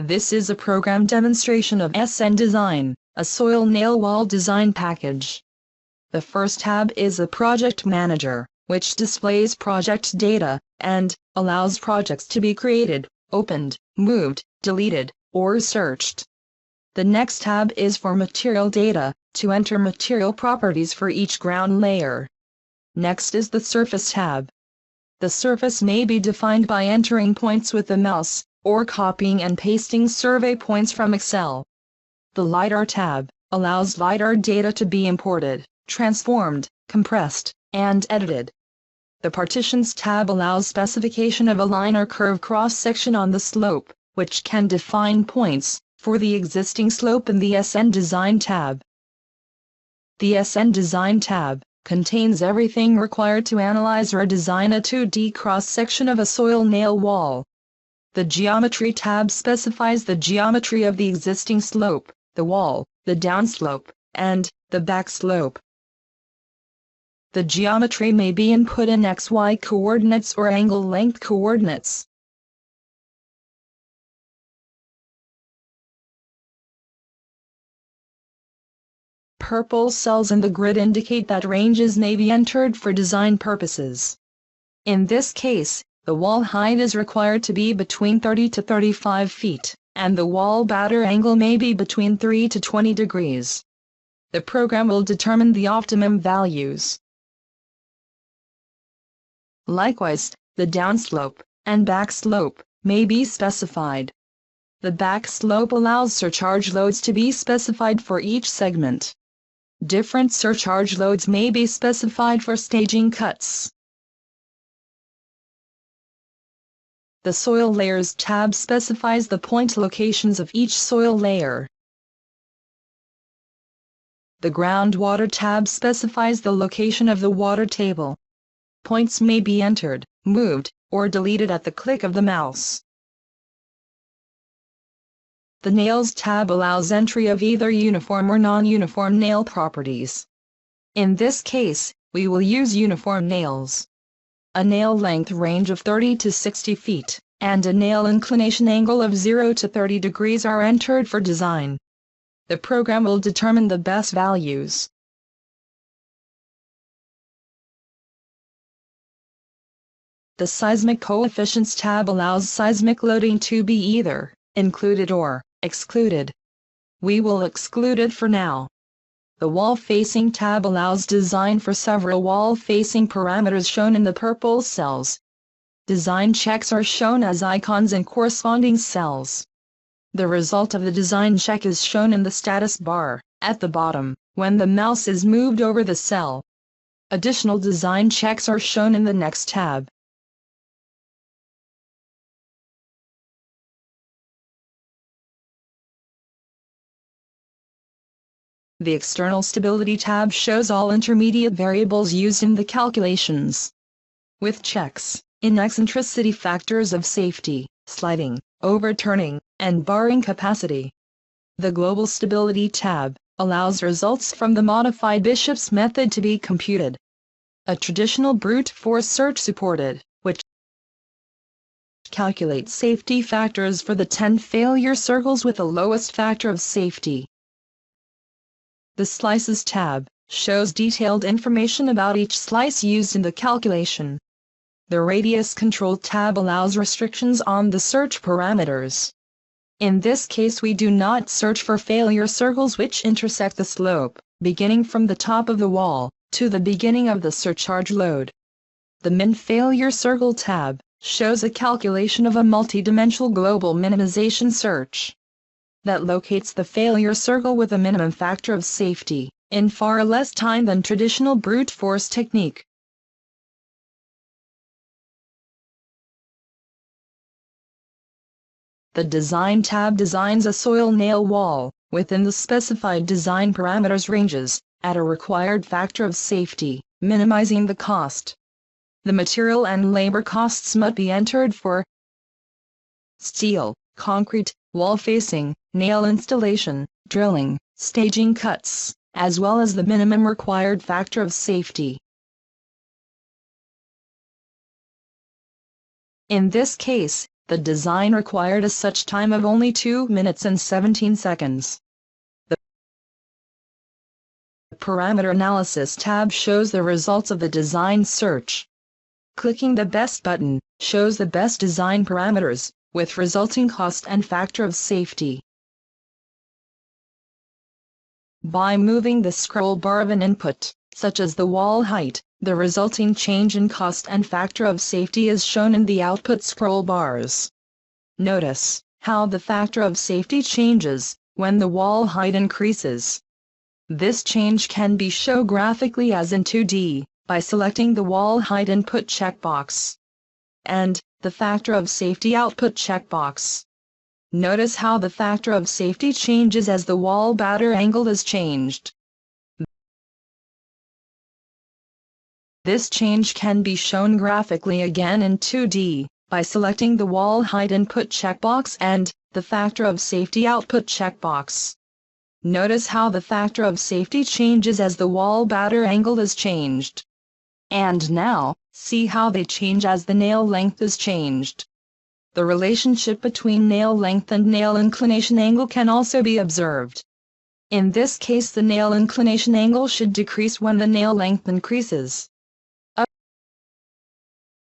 This is a program demonstration of SN Design, a soil nail wall design package. The first tab is a Project Manager, which displays project data, and allows projects to be created, opened, moved, deleted, or searched. The next tab is for Material Data, to enter material properties for each ground layer. Next is the Surface tab. The surface may be defined by entering points with the mouse, or copying and pasting survey points from Excel. The LiDAR tab allows LiDAR data to be imported, transformed, compressed, and edited. The Partitions tab allows specification of a line or curve cross-section on the slope, which can define points for the existing slope in the SN Design tab. The SN Design tab contains everything required to analyze or design a 2D cross-section of a soil nail wall. The Geometry tab specifies the geometry of the existing slope, the wall, the downslope, and the backslope. The geometry may be input in XY coordinates or angle length coordinates. Purple cells in the grid indicate that ranges may be entered for design purposes. In this case, the wall height is required to be between 30 to 35 feet, and the wall batter angle may be between 3 to 20 degrees. The program will determine the optimum values. Likewise, the downslope and backslope may be specified. The backslope allows surcharge loads to be specified for each segment. Different surcharge loads may be specified for staging cuts. The Soil Layers tab specifies the point locations of each soil layer. The Groundwater tab specifies the location of the water table. Points may be entered, moved, or deleted at the click of the mouse. The Nails tab allows entry of either uniform or non-uniform nail properties. In this case, we will use uniform nails. A nail length range of 30 to 60 feet, and a nail inclination angle of 0 to 30 degrees are entered for design. The program will determine the best values. The Seismic Coefficients tab allows seismic loading to be either included or excluded. We will exclude it for now. The Wall Facing tab allows design for several wall facing parameters shown in the purple cells. Design checks are shown as icons in corresponding cells. The result of the design check is shown in the status bar at the bottom when the mouse is moved over the cell. Additional design checks are shown in the next tab. The External Stability tab shows all intermediate variables used in the calculations, with checks in eccentricity factors of safety, sliding, overturning, and barring capacity. The Global Stability tab allows results from the modified Bishop's method to be computed. A traditional brute force search supported, which calculates safety factors for the 10 failure circles with the lowest factor of safety. The Slices tab shows detailed information about each slice used in the calculation. The Radius Control tab allows restrictions on the search parameters. In this case, we do not search for failure circles which intersect the slope, beginning from the top of the wall to the beginning of the surcharge load. The Min Failure Circle tab shows a calculation of a multidimensional global minimization search that locates the failure circle with a minimum factor of safety in far less time than traditional brute force technique. The Design tab designs a soil nail wall within the specified design parameters ranges at a required factor of safety, minimizing the cost. The material and labor costs must be entered for steel, concrete, wall facing, nail installation, drilling, staging cuts, as well as the minimum required factor of safety. In this case, the design required a such time of only 2 minutes and 17 seconds. The Parameter Analysis tab shows the results of the design search. Clicking the Best button shows the best design parameters, with resulting cost and factor of safety. By moving the scroll bar of an input, such as the wall height, the resulting change in cost and factor of safety is shown in the output scroll bars. Notice how the factor of safety changes when the wall height increases. This change can be shown graphically as in 2D, by selecting the wall height input checkbox and the factor of safety output checkbox. Notice how the factor of safety changes as the wall batter angle is changed. This change can be shown graphically again in 2D, by selecting the wall height input checkbox and the factor of safety output checkbox. Notice how the factor of safety changes as the wall batter angle is changed. And now, see how they change as the nail length is changed. The relationship between nail length and nail inclination angle can also be observed. In this case, the nail inclination angle should decrease when the nail length increases up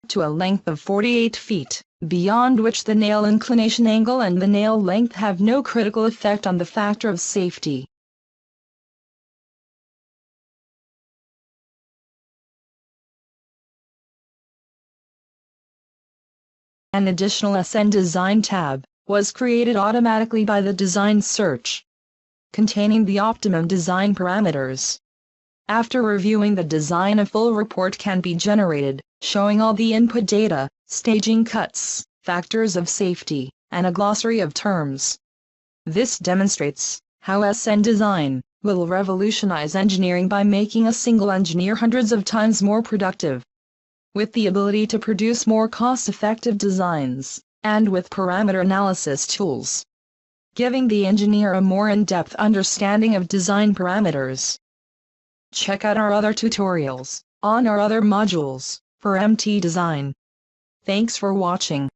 to a length of 48 feet, beyond which the nail inclination angle and the nail length have no critical effect on the factor of safety. An additional SN Design tab was created automatically by the Design Search, containing the optimum design parameters. After reviewing the design, a full report can be generated, showing all the input data, staging cuts, factors of safety, and a glossary of terms. This demonstrates how SN Design will revolutionize engineering by making a single engineer hundreds of times more productive, with the ability to produce more cost-effective designs, and with parameter analysis tools, giving the engineer a more in-depth understanding of design parameters. Check out our other tutorials on our other modules for MT Design. Thanks for watching.